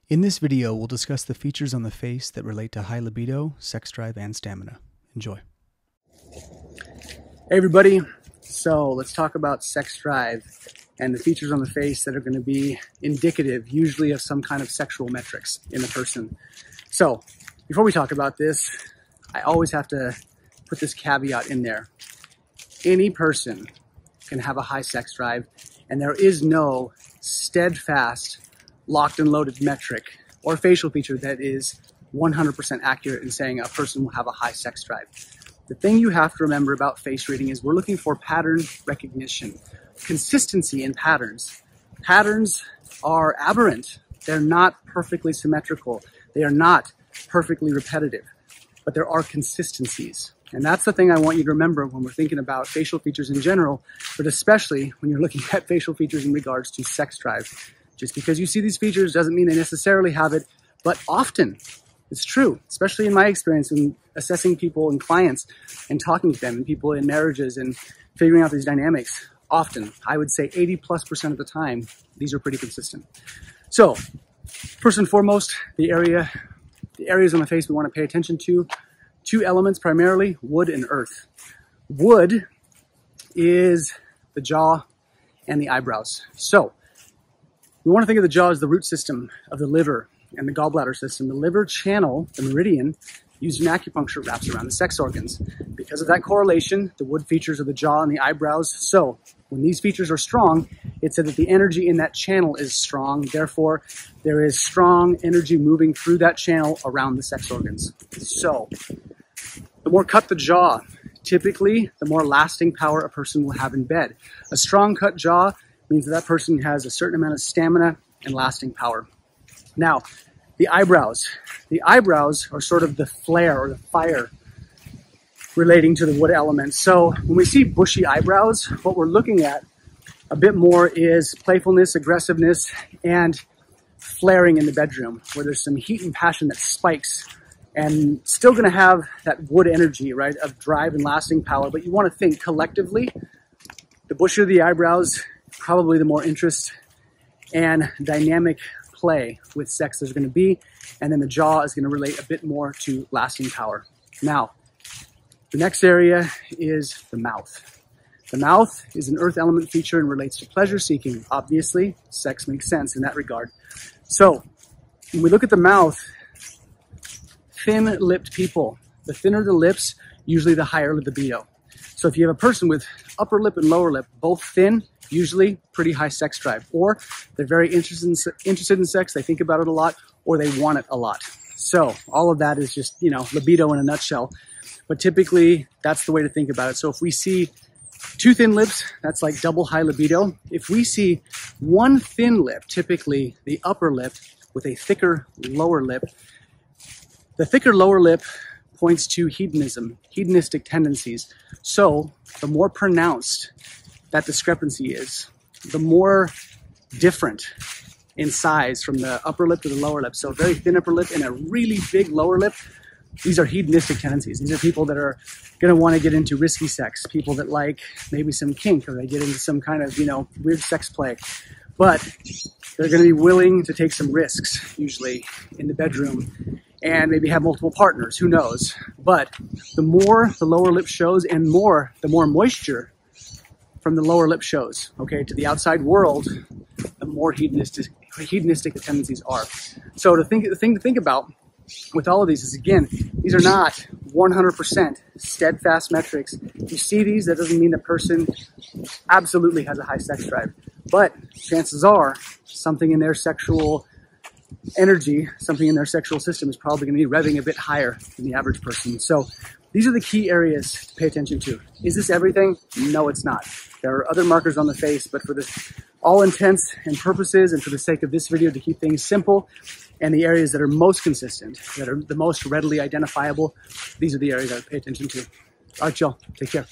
In this video, we'll discuss the features on the face that relate to high libido, sex drive, and stamina. Enjoy. Hey everybody, so let's talk about sex drive and the features on the face that are going to be indicative usually of some kind of sexual metrics in the person. So before we talk about this, I always have to put this caveat in there. Any person can have a high sex drive, and there is no steadfast, locked and loaded metric or facial feature that is 100% accurate in saying a person will have a high sex drive. The thing you have to remember about face reading is we're looking for pattern recognition, consistency in patterns. Patterns are aberrant. They're not perfectly symmetrical. They are not perfectly repetitive, but there are consistencies. And that's the thing I want you to remember when we're thinking about facial features in general, but especially when you're looking at facial features in regards to sex drive. Just because you see these features doesn't mean they necessarily have it, but often it's true, especially in my experience in assessing people and clients and talking to them and people in marriages and figuring out these dynamics. Often, I would say 80+% of the time, these are pretty consistent. So first and foremost, the areas on the face we want to pay attention to, two elements primarily, wood and earth. Wood is the jaw and the eyebrows. So we want to think of the jaw as the root system of the liver and the gallbladder system. The liver channel, the meridian, used in acupuncture wraps around the sex organs. Because of that correlation, the wood features of the jaw and the eyebrows. So when these features are strong, it's said that the energy in that channel is strong. Therefore, there is strong energy moving through that channel around the sex organs. So the more cut the jaw, typically, the more lasting power a person will have in bed. A strong cut jaw means that person has a certain amount of stamina and lasting power. Now, the eyebrows. The eyebrows are sort of the flare or the fire relating to the wood element. So when we see bushy eyebrows, what we're looking at a bit more is playfulness, aggressiveness, and flaring in the bedroom, where there's some heat and passion that spikes and still going to have that wood energy, right, of drive and lasting power. But you want to think collectively, the bushier the eyebrows, probably the more interest and dynamic play with sex there's going to be, and then the jaw is going to relate a bit more to lasting power. Now, the next area is the mouth. The mouth is an earth element feature and relates to pleasure seeking. Obviously, sex makes sense in that regard. So, when we look at the mouth, thin-lipped people, the thinner the lips, usually the higher libido. So if you have a person with upper lip and lower lip, both thin, usually pretty high sex drive, or they're very interested in sex, they think about it a lot, or they want it a lot. So all of that is just, libido in a nutshell. But typically, that's the way to think about it. So if we see two thin lips, that's like double high libido. If we see one thin lip, typically the upper lip with a thicker lower lip, the thicker lower lip points to hedonism, hedonistic tendencies. So the more pronounced that discrepancy is, the more different in size from the upper lip to the lower lip. So a very thin upper lip and a really big lower lip, these are hedonistic tendencies. These are people that are going to want to get into risky sex, people that like maybe some kink, or they get into some kind of, weird sex play. But they're going to be willing to take some risks, usually in the bedroom, and maybe have multiple partners, who knows. But the more the lower lip shows and the more moisture from the lower lip shows, okay, to the outside world, the more hedonistic the tendencies are. So the thing to think about with all of these is, again, these are not 100% steadfast metrics. If you see these, that doesn't mean the person absolutely has a high sex drive. But chances are something in their sexual energy, something in their sexual system is probably going to be revving a bit higher than the average person. So these are the key areas to pay attention to. Is this everything? No, it's not. There are other markers on the face, but for all intents and purposes, and for the sake of this video, to keep things simple, and the areas that are most consistent, that are the most readily identifiable, these are the areas I would pay attention to. All right, y'all, take care.